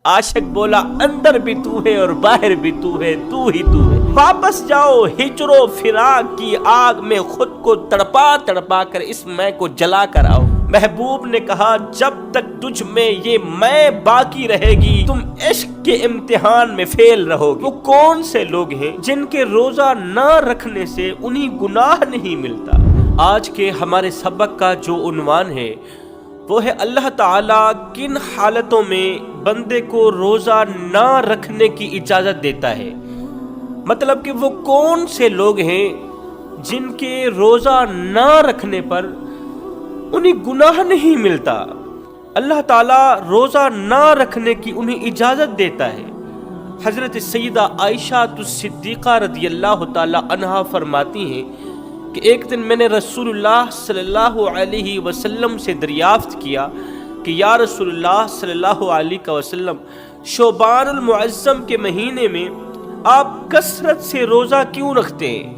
عاشق بولا اندر بھی تو ہے اور باہر بھی تو ہے، تو ہی تو ہے۔ واپس جاؤ ہجر و فراق کی آگ میں خود کو تڑپا تڑپا کر اس میں کو جلا کر آؤ۔ محبوب نے کہا جب تک تجھ میں یہ میں باقی رہے گی تم عشق کے امتحان میں فیل رہو گے۔ وہ کون سے لوگ ہیں جن کے روزہ نہ رکھنے سے انہیں گناہ نہیں ملتا؟ آج کے ہمارے سبق کا جو عنوان ہے وہ ہے اللہ تعالیٰ کن حالتوں میں بندے کو روزہ نہ رکھنے کی اجازت دیتا ہے۔ مطلب کہ وہ کون سے لوگ ہیں جن کے روزہ نہ رکھنے پر انہیں گناہ نہیں ملتا، اللہ تعالیٰ روزہ نہ رکھنے کی انہیں اجازت دیتا ہے۔ حضرت سیدہ عائشہ الصدیقہ رضی اللہ تعالی عنہا فرماتی ہیں کہ ایک دن میں نے رسول اللہ صلی اللہ علیہ وسلم سے دریافت کیا کہ یا رسول اللہ صلی اللہ علیہ وسلم، شعبان المعظم کے مہینے میں آپ کثرت سے روزہ کیوں رکھتے ہیں؟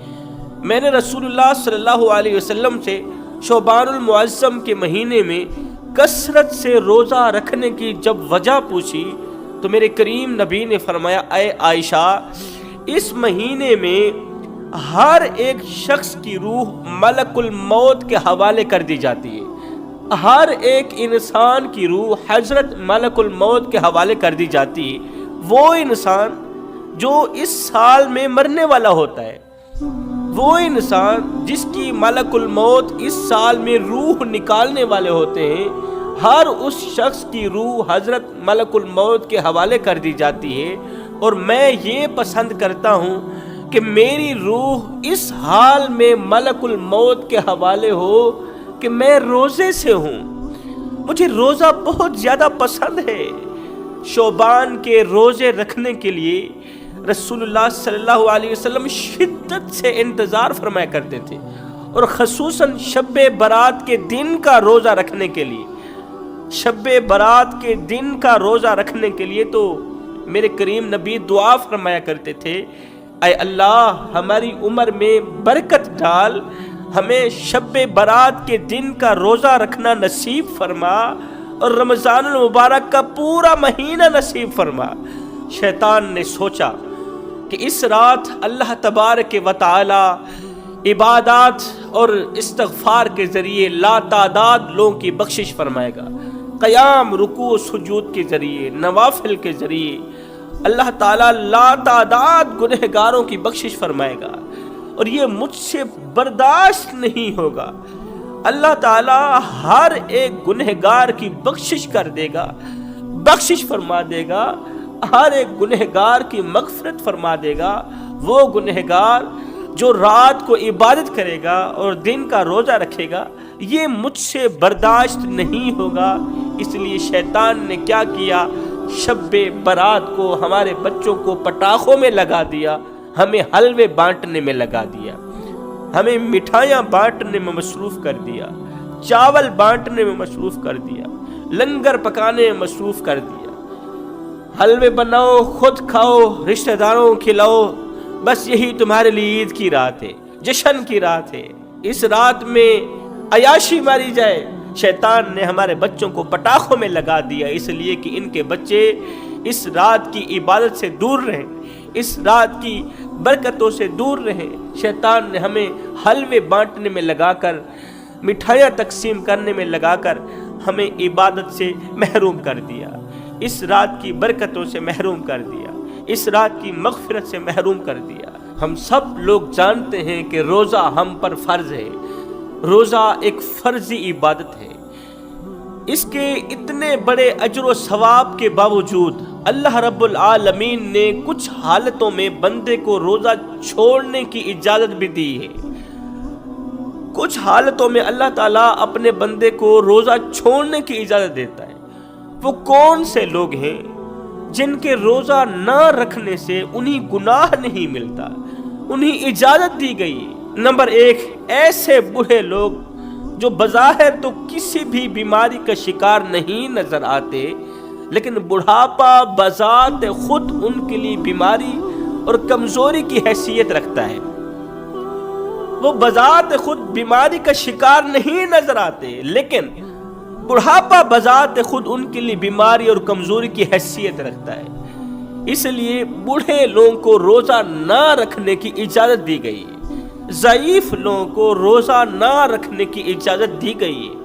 میں نے رسول اللہ صلی اللہ علیہ وسلم سے شعبان المعظم کے مہینے میں کثرت سے روزہ رکھنے کی جب وجہ پوچھی تو میرے کریم نبی نے فرمایا، اے عائشہ، اس مہینے میں ہر ایک شخص کی روح ملک الموت کے حوالے کر دی جاتی ہے۔ ہر ایک انسان کی روح حضرت ملک الموت کے حوالے کر دی جاتی ہے۔ وہ انسان جو اس سال میں مرنے والا ہوتا ہے، وہ انسان جس کی ملک الموت اس سال میں روح نکالنے والے ہوتے ہیں، ہر اس شخص کی روح حضرت ملک الموت کے حوالے کر دی جاتی ہے۔ اور میں یہ پسند کرتا ہوں کہ میری روح اس حال میں ملک الموت کے حوالے ہو کہ میں روزے سے ہوں۔ مجھے روزہ بہت زیادہ پسند ہے۔ شعبان کے روزے رکھنے کے لیے رسول اللہ صلی اللہ علیہ وسلم شدت سے انتظار فرمایا کرتے تھے، اور خصوصاً شب برات کے دن کا روزہ رکھنے کے لیے، شب برات کے دن کا روزہ رکھنے کے لیے تو میرے کریم نبی دعا فرمایا کرتے تھے، اے اللہ ہماری عمر میں برکت ڈال، ہمیں شب برات کے دن کا روزہ رکھنا نصیب فرما اور رمضان المبارک کا پورا مہینہ نصیب فرما۔ شیطان نے سوچا کہ اس رات اللہ تبارک و تعالی عبادات اور استغفار کے ذریعے لا تعداد لوگوں کی بخشش فرمائے گا، قیام رکوع سجود کے ذریعے، نوافل کے ذریعے اللہ تعالیٰ لا تعداد گنہگاروں کی بخشش فرمائے گا، اور یہ مجھ سے برداشت نہیں ہوگا۔ اللہ تعالیٰ ہر ایک گنہگار کی بخشش کر دے گا، بخشش فرما دے گا، ہر ایک گنہگار کی مغفرت فرما دے گا۔ وہ گنہگار جو رات کو عبادت کرے گا اور دن کا روزہ رکھے گا، یہ مجھ سے برداشت نہیں ہوگا۔ اس لیے شیطان نے کیا کیا، شب برات کو ہمارے بچوں کو پٹاخوں میں لگا دیا، ہمیں حلوے بانٹنے میں لگا دیا، ہمیں مٹھائیاں بانٹنے میں مصروف کر دیا، چاول بانٹنے میں مصروف کر دیا، لنگر پکانے میں مصروف کر دیا۔ حلوے بناؤ، خود کھاؤ، رشتہ داروں کھلاؤ، بس یہی تمہارے لیے عید کی رات ہے، جشن کی رات ہے، اس رات میں عیاشی ماری جائے۔ شیطان نے ہمارے بچوں کو پٹاخوں میں لگا دیا، اس لیے کہ ان کے بچے اس رات کی عبادت سے دور رہیں، اس رات کی برکتوں سے دور رہیں۔ شیطان نے ہمیں حلوے بانٹنے میں لگا کر، مٹھائیاں تقسیم کرنے میں لگا کر ہمیں عبادت سے محروم کر دیا، اس رات کی برکتوں سے محروم کر دیا، اس رات کی مغفرت سے محروم کر دیا۔ ہم سب لوگ جانتے ہیں کہ روزہ ہم پر فرض ہے، روزہ ایک فرضی عبادت ہے۔ اس کے اتنے بڑے اجر و ثواب کے باوجود اللہ رب العالمین نے کچھ حالتوں میں بندے کو روزہ چھوڑنے کی اجازت بھی دی ہے۔ کچھ حالتوں میں اللہ تعالیٰ اپنے بندے کو روزہ چھوڑنے کی اجازت دیتا ہے۔ وہ کون سے لوگ ہیں جن کے روزہ نہ رکھنے سے انہیں گناہ نہیں ملتا، انہیں اجازت دی گئی؟ نمبر 1، ایسے بوڑھے لوگ جو بظاہر تو کسی بھی بیماری کا شکار نہیں نظر آتے، لیکن بڑھاپا بذات خود ان کے لیے بیماری اور کمزوری کی حیثیت رکھتا ہے۔ وہ بذات خود بیماری کا شکار نہیں نظر آتے، لیکن بڑھاپا بذات خود ان کے لیے بیماری اور کمزوری کی حیثیت رکھتا ہے، اس لیے بوڑھے لوگوں کو روزہ نہ رکھنے کی اجازت دی گئی ہے، ضعیف لوگوں کو روزہ نہ رکھنے کی اجازت دی گئی ہے۔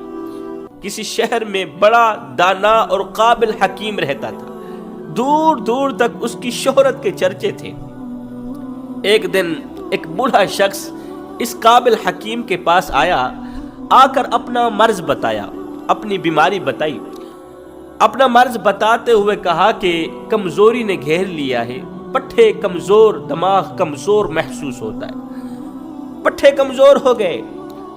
کسی شہر میں بڑا دانا اور قابل حکیم رہتا تھا، دور دور تک اس کی شہرت کے چرچے تھے۔ ایک دن ایک بوڑھا شخص اس قابل حکیم کے پاس آیا، آ کر اپنا مرض بتایا، اپنی بیماری بتائی۔ اپنا مرض بتاتے ہوئے کہا کہ کمزوری نے گھیر لیا ہے، پٹھے کمزور، دماغ کمزور محسوس ہوتا ہے، پٹھے کمزور ہو گئے،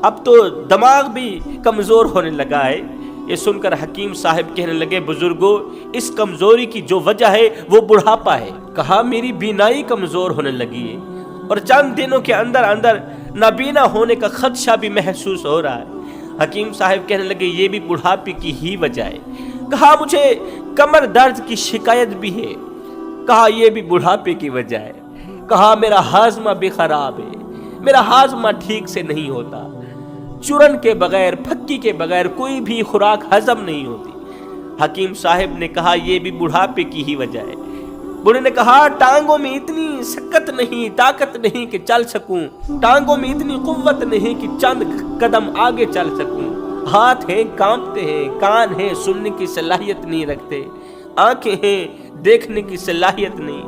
اب تو دماغ بھی کمزور ہونے لگا ہے۔ یہ سن کر حکیم صاحب کہنے لگے، بزرگوں، اس کمزوری کی جو وجہ ہے وہ بڑھاپا ہے۔ کہا میری بینائی کمزور ہونے لگی ہے اور چند دنوں کے اندر اندر نابینا ہونے کا خدشہ بھی محسوس ہو رہا ہے۔ حکیم صاحب کہنے لگے یہ بھی بڑھاپے کی ہی وجہ ہے۔ کہا مجھے کمر درد کی شکایت بھی ہے۔ کہا یہ بھی بڑھاپے کی وجہ ہے۔ کہا میرا ہاضمہ بھی خراب ہے، میرا ہاضمہ ٹھیک سے نہیں ہوتا، چورن کے بغیر، پھکی کے بغیر کوئی بھی خوراک ہضم نہیں ہوتی۔ حکیم صاحب نے کہا یہ بھی بڑھاپے کی ہی وجہ ہے۔ بوڑھے نے کہا ٹانگوں میں اتنی سکت نہیں، طاقت نہیں کہ چل سکوں، ٹانگوں میں اتنی قوت نہیں کہ چند قدم آگے چل سکوں، ہاتھ ہیں کانپتے ہیں، کان ہیں سننے کی صلاحیت نہیں رکھتے، آنکھیں ہیں دیکھنے کی صلاحیت نہیں۔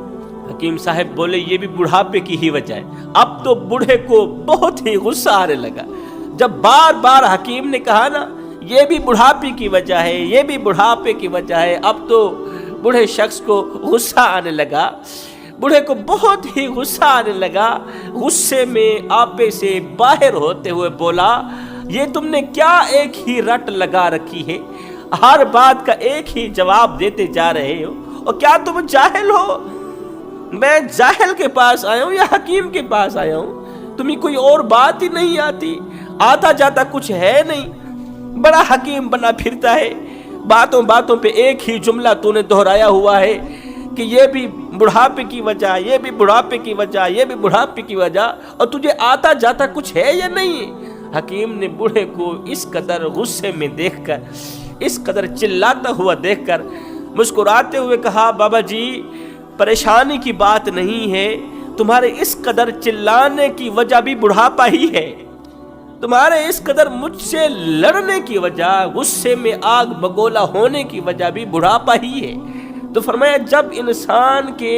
حکیم صاحب بولے یہ بھی بڑھاپے کی ہی وجہ ہے۔ اب تو بوڑھے کو بہت ہی غصہ آنے لگا۔ جب بار بار حکیم نے کہا نا یہ بھی بڑھاپے کی وجہ ہے، یہ بھی بڑھاپے کی وجہ ہے، اب تو بوڑھے شخص کو غصہ آنے لگا، بوڑھے کو بہت ہی غصہ آنے لگا۔ غصے میں آپے سے باہر ہوتے ہوئے بولا یہ تم نے کیا ایک ہی رٹ لگا رکھی ہے، ہر بات کا ایک ہی جواب دیتے جا رہے ہو، اور کیا تم جاہل ہو؟ میں جاہل کے پاس آیا ہوں یا حکیم کے پاس آیا ہوں؟ تمہیں کوئی اور بات ہی نہیں آتی، آتا جاتا کچھ ہے نہیں، بڑا حکیم بنا پھرتا ہے، باتوں باتوں پہ ایک ہی جملہ تو نے دہرایا ہوا ہے کہ یہ بھی بڑھاپے کی وجہ، یہ بھی بڑھاپے کی وجہ، یہ بھی بڑھاپے کی وجہ، اور تجھے آتا جاتا کچھ ہے یا نہیں؟ حکیم نے بوڑھے کو اس قدر غصے میں دیکھ کر، اس قدر چلاتا ہوا دیکھ کر مسکراتے ہوئے کہا بابا جی پریشانی کی بات نہیں ہے، تمہارے اس قدر چلانے کی وجہ بھی بڑھاپا ہی ہے، تمہارے اس قدر مجھ سے لڑنے کی وجہ، غصے میں آگ بگولا ہونے کی وجہ بھی بڑھاپا ہی ہے۔ تو فرمایا جب انسان کے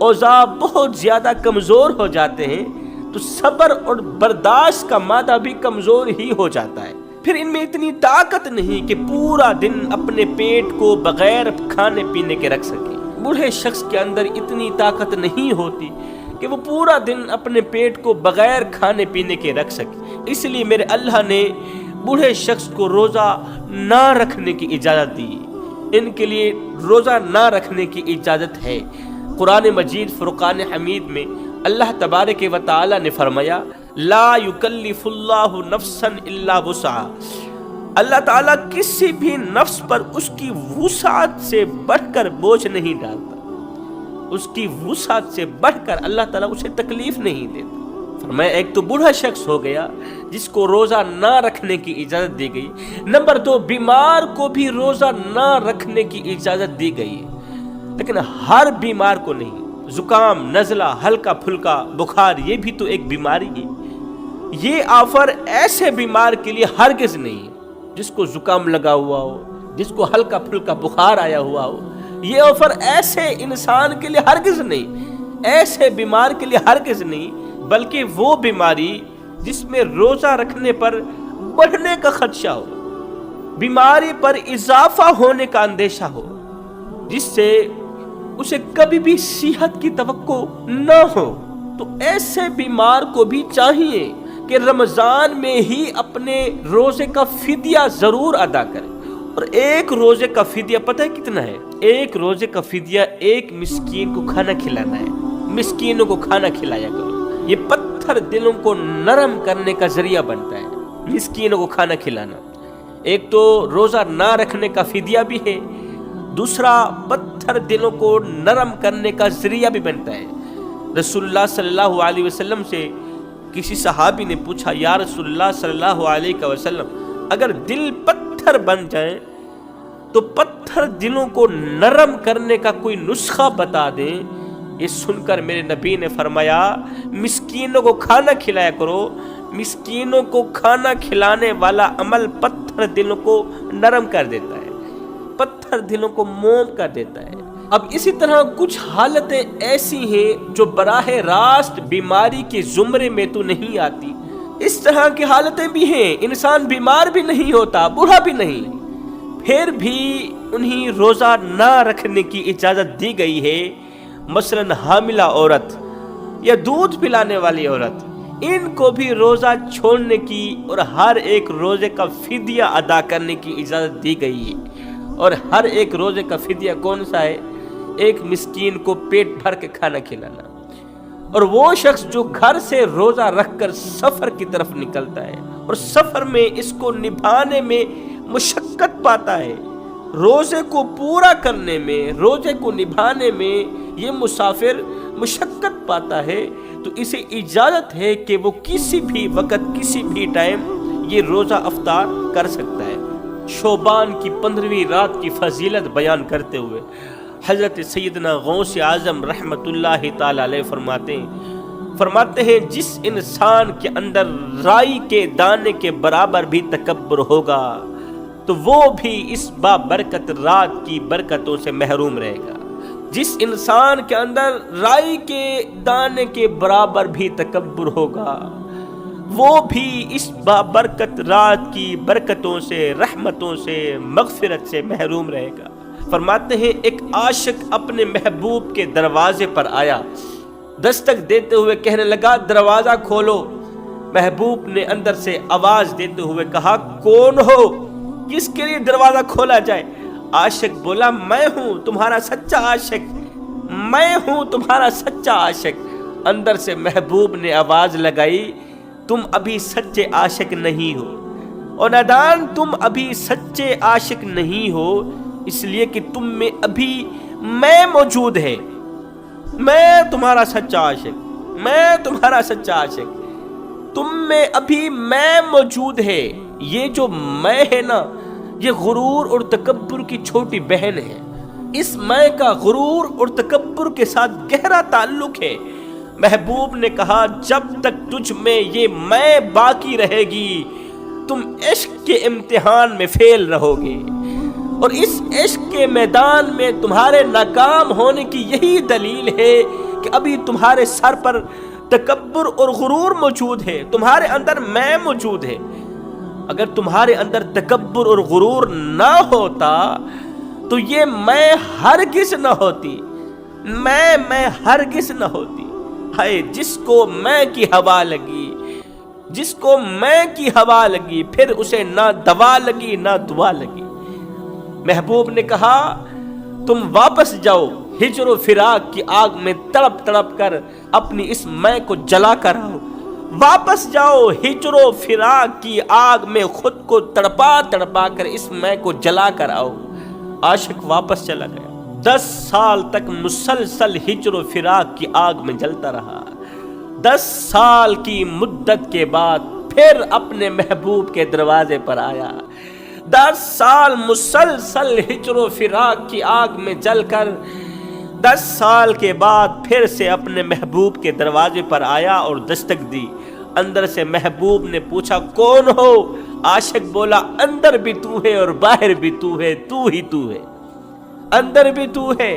اوضاع بہت زیادہ کمزور ہو جاتے ہیں تو صبر اور برداشت کا مادہ بھی کمزور ہی ہو جاتا ہے، پھر ان میں اتنی طاقت نہیں کہ پورا دن اپنے پیٹ کو بغیر کھانے پینے کے رکھ سکے۔ بوڑھے شخص کے اندر اتنی طاقت نہیں ہوتی کہ وہ پورا دن اپنے پیٹ کو بغیر کھانے پینے کے رکھ سکے۔ اس لیے میرے اللہ نے بوڑھے شخص کو روزہ نہ رکھنے کی اجازت دی، ان کے لیے روزہ نہ رکھنے کی اجازت ہے۔ قرآن مجید فرقان حمید میں اللہ تبارک و تعالی نے فرمایا لا یکلف اللہ نفسا الا وسعها، اللہ تعالیٰ کسی بھی نفس پر اس کی وسعت سے بڑھ کر بوجھ نہیں ڈالتا، اس کی وسعت سے بڑھ کر اللہ تعالیٰ اسے تکلیف نہیں دیتا۔ فرمایا ایک تو بوڑھا شخص ہو گیا جس کو روزہ نہ رکھنے کی اجازت دی گئی، نمبر دو بیمار کو بھی روزہ نہ رکھنے کی اجازت دی گئی ہے، لیکن ہر بیمار کو نہیں۔ زکام، نزلہ، ہلکا پھلکا بخار یہ بھی تو ایک بیماری ہے، یہ آفر ایسے بیمار کے لیے ہرگز نہیں ہے جس کو زکام لگا ہوا ہو، جس کو ہلکا پھلکا بخار آیا ہوا ہو، یہ آفر ایسے انسان کے لیے ہرگز نہیں، ایسے بیمار کے لیے ہرگز نہیں، بلکہ وہ بیماری جس میں روزہ رکھنے پر بڑھنے کا خدشہ ہو، بیماری پر اضافہ ہونے کا اندیشہ ہو، جس سے اسے کبھی بھی صحت کی توقع نہ ہو، تو ایسے بیمار کو بھی چاہیے کہ رمضان میں ہی اپنے روزے کا فدیہ ضرور ادا کرے۔ اور ایک روزے کا فدیہ پتہ ہے کتنا ہے؟ ایک روزے کا فدیہ ایک مسکین کو کھانا کھلانا ہے، مسکینوں کو کھانا کھلایا کرو، یہ پتھر دلوں کو نرم کرنے کا ذریعہ بنتا ہے، مسکینوں کو کھانا کھلانا۔ ایک تو روزہ نہ رکھنے کا فدیہ بھی ہے، دوسرا پتھر دلوں کو نرم کرنے کا ذریعہ بھی بنتا ہے۔ رسول اللہ صلی اللہ علیہ وسلم سے کسی صحابی نے پوچھا یا رسول اللہ صلی اللہ علیہ وسلم اگر دل پتھر پتھر بن جائیں تو پتھر دلوں کو نرم کرنے کا کوئی نسخہ بتا دیں۔ یہ سن کر میرے نبی نے فرمایا مسکینوں کو کھانا کھلایا کرو، مسکینوں کو کھانا کھلانے والا عمل پتھر دلوں کو نرم کر دیتا ہے، پتھر دلوں کو موم کر دیتا ہے۔ اب اسی طرح کچھ حالتیں ایسی ہیں جو براہ راست بیماری کے زمرے میں تو نہیں آتی، اس طرح کی حالتیں بھی ہیں، انسان بیمار بھی نہیں ہوتا، بوڑھا بھی نہیں، پھر بھی انہیں روزہ نہ رکھنے کی اجازت دی گئی ہے۔ مثلاً حاملہ عورت یا دودھ پلانے والی عورت، ان کو بھی روزہ چھوڑنے کی اور ہر ایک روزے کا فدیہ ادا کرنے کی اجازت دی گئی ہے۔ اور ہر ایک روزے کا فدیہ کون سا ہے؟ ایک مسکین کو پیٹ بھر کے کھانا کھلانا۔ اور وہ شخص جو گھر سے روزہ رکھ کر سفر کی طرف نکلتا ہے اور سفر میں اس کو نبھانے میں مشقت پاتا ہے، روزے کو پورا کرنے میں، روزے کو نبھانے میں یہ مسافر مشقت پاتا ہے، تو اسے اجازت ہے کہ وہ کسی بھی وقت کسی بھی ٹائم یہ روزہ افطار کر سکتا ہے۔ شعبان کی 15ویں رات کی فضیلت بیان کرتے ہوئے حضرت سیدنا غوث اعظم رحمت اللہ تعالی علیہ فرماتے ہیں جس انسان کے اندر رائی کے دانے کے برابر بھی تکبر ہوگا تو وہ بھی اس بابرکت رات کی برکتوں سے محروم رہے گا۔ جس انسان کے اندر رائی کے دانے کے برابر بھی تکبر ہوگا وہ بھی اس بابرکت رات کی برکتوں سے، رحمتوں سے، مغفرت سے محروم رہے گا۔ فرماتے ہیں ایک عاشق اپنے محبوب کے دروازے پر آیا، دستک دیتے ہوئے کہنے لگا دروازہ کھولو۔ محبوب نے اندر سے آواز دیتے ہوئے کہا کون ہو، کس کے لیے دروازہ کھولا جائے؟ عاشق بولا میں ہوں تمہارا سچا عاشق، میں ہوں تمہارا سچا عاشق۔ اندر سے محبوب نے آواز لگائی تم ابھی سچے عاشق نہیں ہو، اور نادان تم ابھی سچے عاشق نہیں ہو اس لیے کہ تم میں ابھی میں موجود ہے، میں تمہارا سچا عاشق، میں تمہارا سچا عاشق، تم میں ابھی میں موجود ہے۔ یہ جو میں ہے نا، یہ غرور اور تکبر کی چھوٹی بہن ہے۔ اس میں کا غرور اور تکبر کے ساتھ گہرا تعلق ہے۔ محبوب نے کہا جب تک تجھ میں یہ میں باقی رہے گی تم عشق کے امتحان میں فیل رہو گے، اور اس عشق کے میدان میں تمہارے ناکام ہونے کی یہی دلیل ہے کہ ابھی تمہارے سر پر تکبر اور غرور موجود ہے، تمہارے اندر میں موجود ہے۔ اگر تمہارے اندر تکبر اور غرور نہ ہوتا تو یہ میں ہرگز نہ ہوتی، میں ہرگز نہ ہوتی۔ ہائے جس کو میں کی ہوا لگی، جس کو میں کی ہوا لگی پھر اسے نہ دوا لگی نہ دعا لگی۔ محبوب نے کہا تم واپس جاؤ، ہجر و فراق کی آگ میں تڑپ تڑپ کر اپنی اس میں کو جلا کر آؤ، واپس جاؤ ہجر و فراق کی آگ میں خود کو تڑپا تڑپا کر اس میں کو جلا کر آؤ۔ عاشق واپس چلا گیا، 10 سال تک مسلسل ہجر و فراق کی آگ میں جلتا رہا۔ 10 سال کی مدت کے بعد پھر اپنے محبوب کے دروازے پر آیا۔ 10 سال مسلسل ہجر و فراق کی آگ میں جل کر 10 سال کے بعد پھر سے اپنے محبوب کے دروازے پر آیا اور دستک دی۔ اندر سے محبوب نے پوچھا کون ہو؟ عاشق بولا اندر بھی تو ہے اور باہر بھی تو ہے، تو ہی تو ہے، اندر بھی تو ہے،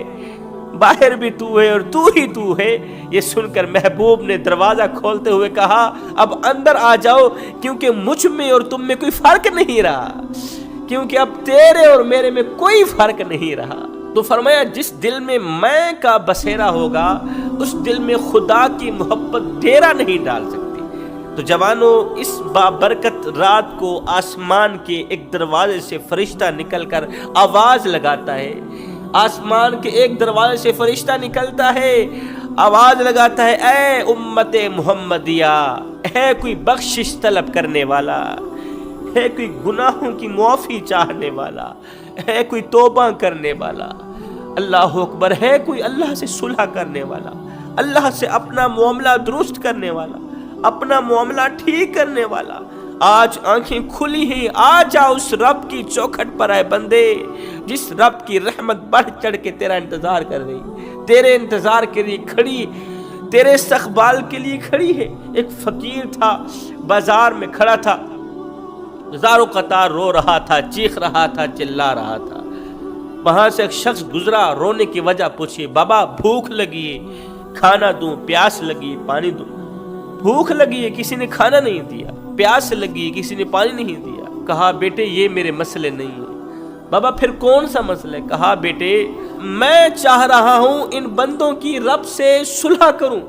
باہر بھی تو ہے اور تو ہی تو ہے۔ یہ سن کر محبوب نے دروازہ کھولتے ہوئے کہا اب اندر آ جاؤ کیونکہ مجھ میں اور تم میں کوئی فرق نہیں رہا، کیونکہ اب تیرے اور میرے میں کوئی فرق نہیں رہا۔ تو فرمایا جس دل میں میں کا بسیرا ہوگا اس دل میں خدا کی محبت ڈیرا نہیں ڈال سکتی۔ تو جوانوں اس بابرکت رات کو آسمان کے ایک دروازے سے فرشتہ نکل کر آواز لگاتا ہے، آسمان کے ایک دروازے سے فرشتہ نکلتا ہے، آواز لگاتا ہے اے امت محمدیہ، ہے کوئی بخشش طلب کرنے والا، ہے کوئی گناہوں کی معافی چاہنے والا، ہے کوئی توبہ کرنے والا، اللہ اکبر، ہے کوئی اللہ سے صلح کرنے والا، اللہ سے اپنا معاملہ درست کرنے والا، اپنا معاملہ ٹھیک کرنے والا، آج آنکھیں کھلی ہیں، آ جا اس رب کی چوکھٹ پر اے بندے، جس رب کی رحمت بڑھ چڑھ کے تیرا انتظار کر رہی، تیرے انتظار کے لیے کھڑی، تیرے استقبال کے لیے کھڑی ہے۔ ایک فقیر تھا، بازار میں کھڑا تھا، ہزاروں قطار رو رہا تھا، چیخ رہا تھا، چلا رہا تھا۔ وہاں سے ایک شخص گزرا، رونے کی وجہ پوچھی، بابا بھوک لگی ہے، کھانا دوں؟ پیاس لگی ہے، پانی دوں؟ بھوک لگی ہے، کسی نے کھانا نہیں دیا، پیاس لگی ہے، کسی نے پانی نہیں دیا۔ کہا بیٹے یہ میرے مسئلے نہیں ہیں۔ بابا پھر کون سا مسئلہ ہے؟ کہا بیٹے میں چاہ رہا ہوں ان بندوں کی رب سے صلح کروں،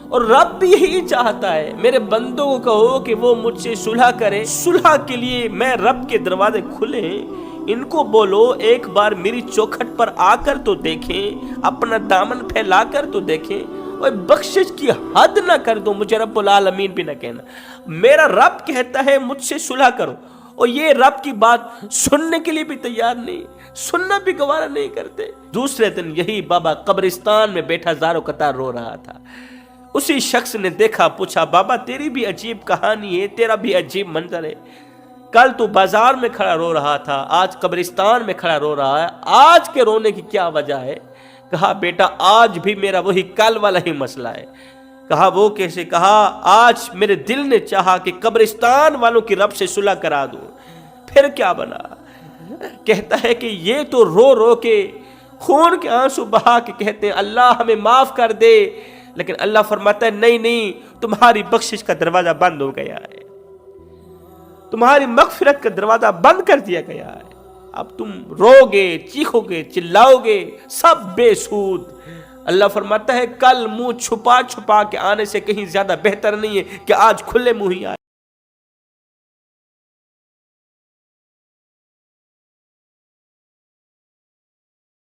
اور رب بھی یہی چاہتا ہے، میرے بندوں کو کہو کہ وہ مجھ سے صلح کرے۔ صلح کے لیے میں رب کے دروازے کھلے ہیں، ان کو بولو ایک بار میری چوکھٹ پر آ کر تو دیکھیں، اپنا دامن پھیلا کر تو دیکھیں، اور بخشش کی حد نہ کر دو، مجھے رب العالمین بھی نہ کہنا۔ میرا رب کہتا ہے مجھ سے صلح کرو، اور یہ رب کی بات سننے کے لیے بھی تیار نہیں، سننا بھی گوارا نہیں کرتے۔ دوسرے دن یہی بابا قبرستان میں بیٹھا زاروں قطار رو رہا تھا۔ اسی شخص نے دیکھا، پوچھا بابا تیری بھی عجیب کہانی ہے، تیرا بھی عجیب منظر ہے، کل تو بازار میں کھڑا رو رہا تھا، آج قبرستان میں کھڑا رو رہا ہے، آج کے رونے کی کیا وجہ ہے؟ کہا بیٹا آج بھی میرا وہی کل والا ہی مسئلہ ہے۔ کہا وہ کیسے؟ کہا آج میرے دل نے چاہا کہ قبرستان والوں کی رب سے صلح کرا دوں، پھر کیا بنا؟ کہتا ہے کہ یہ تو رو رو کے خون کے آنسو بہا کے کہتے ہیں اللہ ہمیں معاف کر دے، لیکن اللہ فرماتا ہے نہیں نہیں، تمہاری بخشش کا دروازہ بند ہو گیا ہے، تمہاری مغفرت کا دروازہ بند کر دیا گیا ہے، اب تم رو گے، چیخو گے، چلاؤ گے، سب بے سود۔ اللہ فرماتا ہے کل منہ چھپا چھپا کے آنے سے کہیں زیادہ بہتر نہیں ہے کہ آج کھلے منہ ہی آ